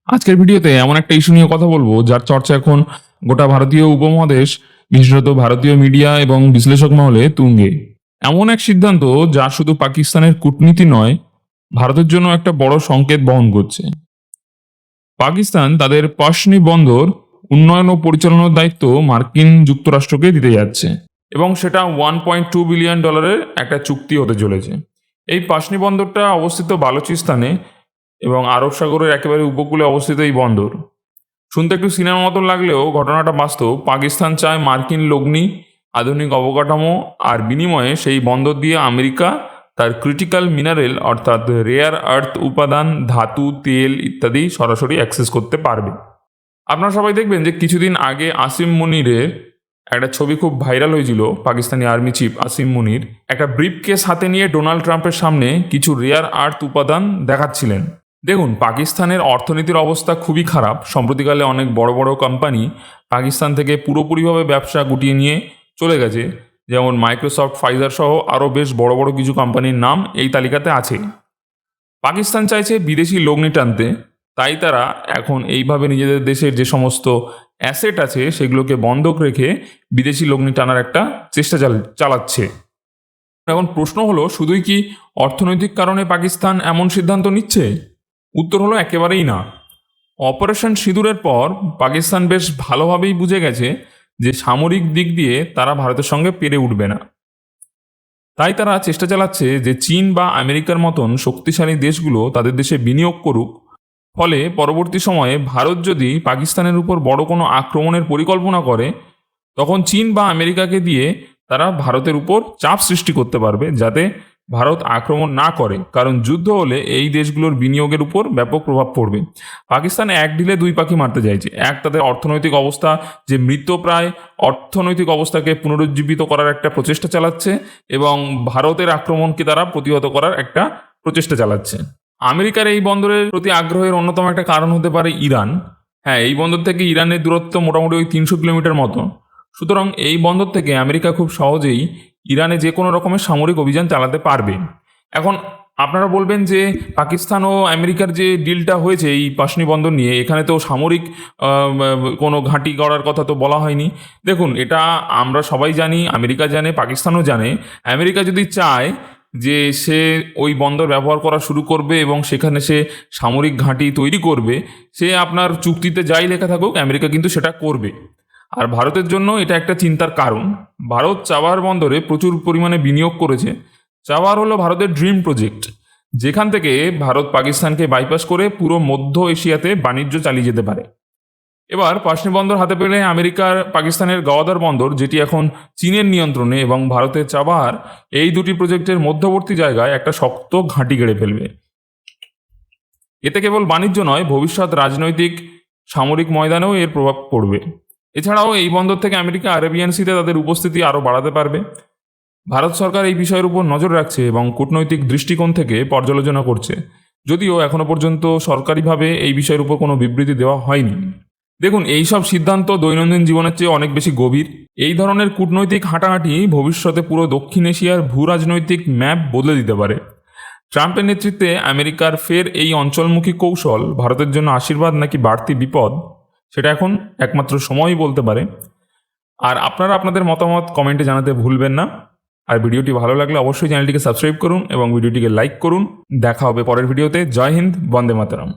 আজকের ভিডিওতে এমন একটা ইস্যু নিয়ে কথা বলবো যার চর্চা এখন গোটা ভারতীয় উপমহাদেশ, বিশেষত ভারতীয় মিডিয়া এবং বিশ্লেষক মহলে তুঙ্গে। এমন এক সিদ্ধান্ত যা শুধু পাকিস্তানের কূটনীতি নয়, ভারতের জন্য একটা বড় সংকেত বহন করছে। পাকিস্তান তাদের পাশনি বন্দর উন্নয়ন ও পরিচালনার দায়িত্ব মার্কিন যুক্তরাষ্ট্রকে দিতে যাচ্ছে, এবং সেটা $1.2 বিলিয়ন একটা চুক্তি হতে চলেছে। এই পাশনি বন্দরটা অবস্থিত বালুচিস্তানে এবং আরব সাগরের একেবারে উপকূলে অবস্থিত এই বন্দর। শুনতে একটু সিনেমা মতন লাগলেও ঘটনাটা বাস্তব। পাকিস্তান চায় মার্কিন লগ্নি, আধুনিক অবকাঠামো, আর বিনিময়ে সেই বন্দর দিয়ে আমেরিকা তার ক্রিটিক্যাল মিনারেল অর্থাৎ রেয়ার আর্থ উপাদান, ধাতু, তেল ইত্যাদি সরাসরি অ্যাক্সেস করতে পারবে। আপনারা সবাই দেখবেন যে কিছুদিন আগে আসিম মুনিরের একটা ছবি খুব ভাইরাল হয়েছিল। পাকিস্তানি আর্মি চিফ আসিম মুনির একটা ব্রিফ কেস হাতে নিয়ে ডোনাল্ড ট্রাম্পের সামনে কিছু রেয়ার আর্থ উপাদান দেখাচ্ছিলেন। দেখুন, পাকিস্তানের অর্থনীতির অবস্থা খুবই খারাপ। সম্প্রতিকালে অনেক বড় বড় কোম্পানি পাকিস্তান থেকে পুরোপুরিভাবে ব্যবসা গুটিয়ে নিয়ে চলে গেছে, যেমন মাইক্রোসফট, ফাইজার সহ আরও বেশ বড় বড় কিছু কোম্পানির নাম এই তালিকাতে আছে। পাকিস্তান চাইছে বিদেশি লগ্নি টানতে, তাই তারা এখন এইভাবে নিজেদের দেশের যে সমস্ত অ্যাসেট আছে সেগুলোকে বন্ধক রেখে বিদেশি লগ্নি টানার একটা চেষ্টা চালাচ্ছে। এখন প্রশ্ন হলো, শুধুই কি অর্থনৈতিক কারণে পাকিস্তান এমন সিদ্ধান্ত নিচ্ছে? উত্তর হলো একেবারেই না। অপারেশন সিঁদুরের পর পাকিস্তান বেশ ভালোভাবেই বুঝে গেছে যে সামরিক দিক দিয়ে তারা ভারতের সঙ্গে পেরে উঠবে না। তাই তারা চেষ্টা চালাচ্ছে যে চীন বা আমেরিকার মতন শক্তিশালী দেশগুলো তাদের দেশে বিনিয়োগ করুক। ফলে পরবর্তী সময়ে ভারত যদি পাকিস্তানের উপর বড় কোনো আক্রমণের পরিকল্পনা করে, তখন চীন বা আমেরিকাকে দিয়ে তারা ভারতের উপর চাপ সৃষ্টি করতে পারবে যাতে ভারত আক্রমণ না করে, কারণ যুদ্ধ হলে এই দেশগুলোর বিনিয়োগের উপর ব্যাপক প্রভাব পড়বে। পাকিস্তান এক ঢিলে দুই পাখি মারতে চাইছে। এক, তাদের অর্থনৈতিক অবস্থা, যে মৃতপ্রায় অর্থনৈতিক অবস্থাকে পুনরুজ্জীবিত করার একটা প্রচেষ্টা চালাচ্ছে, এবং ভারতের আক্রমণকে তারা প্রতিহত করার একটা প্রচেষ্টা চালাচ্ছে। আমেরিকার এই বন্দরের প্রতি আগ্রহের অন্যতম একটা কারণ হতে পারে ইরান। হ্যাঁ, এই বন্দর থেকে ইরানের দূরত্ব মোটামুটি ওই 300 কিলোমিটার মতো। সুতরাং এই বন্দর থেকে আমেরিকা খুব সহজেই ইরানে যে কোনো রকমের সামরিক অভিযান চালাতে পারবে। এখন আপনারা বলবেন যে পাকিস্তান ও আমেরিকার যে ডিলটা হয়েছে এই পাশনি বন্দর নিয়ে, এখানে তো সামরিক কোনো ঘাঁটি গড়ার কথা তো বলা হয়নি। দেখুন, এটা আমরা সবাই জানি, আমেরিকা জানে, পাকিস্তানও জানে। আমেরিকা যদি চায় যে সে ওই বন্দর ব্যবহার করা শুরু করবে এবং সেখানে সে সামরিক ঘাঁটি তৈরি করবে, সে আপনার চুক্তিতে যাই লেখা থাকুক, আমেরিকা কিন্তু সেটা করবে। আর ভারতের জন্য এটা একটা চিন্তার কারণ। ভারত চাবার বন্দরে প্রচুর পরিমাণে বিনিয়োগ করেছে। চাবার হলো ভারতের ড্রিম প্রজেক্ট, যেখান থেকে ভারত পাকিস্তানকে বাইপাস করে পুরো মধ্য এশিয়াতে বাণিজ্য চালিয়ে যেতে পারে। এবার পাশনি বন্দর হাতে পেলে আমেরিকার পাকিস্তানের গওয়াদার বন্দর, যেটি এখন চীনের নিয়ন্ত্রণে, এবং ভারতের চাবাহার, এই দুটি প্রজেক্টের মধ্যবর্তী জায়গায় একটা শক্ত ঘাঁটি গেড়ে ফেলবে। এতে কেবল বাণিজ্য নয়, ভবিষ্যৎ রাজনৈতিক সামরিক ময়দানেও এর প্রভাব পড়বে। এছাড়াও এই বন্দর থেকে আমেরিকা আরেবিয়ান সিতে তাদের উপস্থিতি আরও বাড়াতে পারবে। ভারত সরকার এই বিষয়ের উপর নজর রাখছে এবং কূটনৈতিক দৃষ্টিকোণ থেকে পর্যালোচনা করছে, যদিও এখনও পর্যন্ত সরকারিভাবে এই বিষয়ের উপর কোনো বিবৃতি দেওয়া হয়নি। দেখুন, এই সব সিদ্ধান্ত দৈনন্দিন জীবনের চেয়ে অনেক বেশি গভীর। এই ধরনের কূটনৈতিক হাঁটাহাঁটি ভবিষ্যতে পুরো দক্ষিণ এশিয়ার ভূ রাজনৈতিক ম্যাপ বদলে দিতে পারে। ট্রাম্পের নেতৃত্বে আমেরিকার ফের এই অঞ্চলমুখী কৌশল ভারতের জন্য আশীর্বাদ নাকি বাড়তি বিপদ, সেটা এখন একমাত্র সময়ই বলতে পারে। আর আপনারা আপনাদের মতামত কমেন্টে জানাতে ভুলবেন না। আর ভিডিওটি ভালো লাগলে অবশ্যই চ্যানেলটিকে সাবস্ক্রাইব করুন এবং ভিডিওটিকে লাইক করুন। দেখা হবে পরের ভিডিওতে। জয় হিন্দ, বন্দে মাতরম।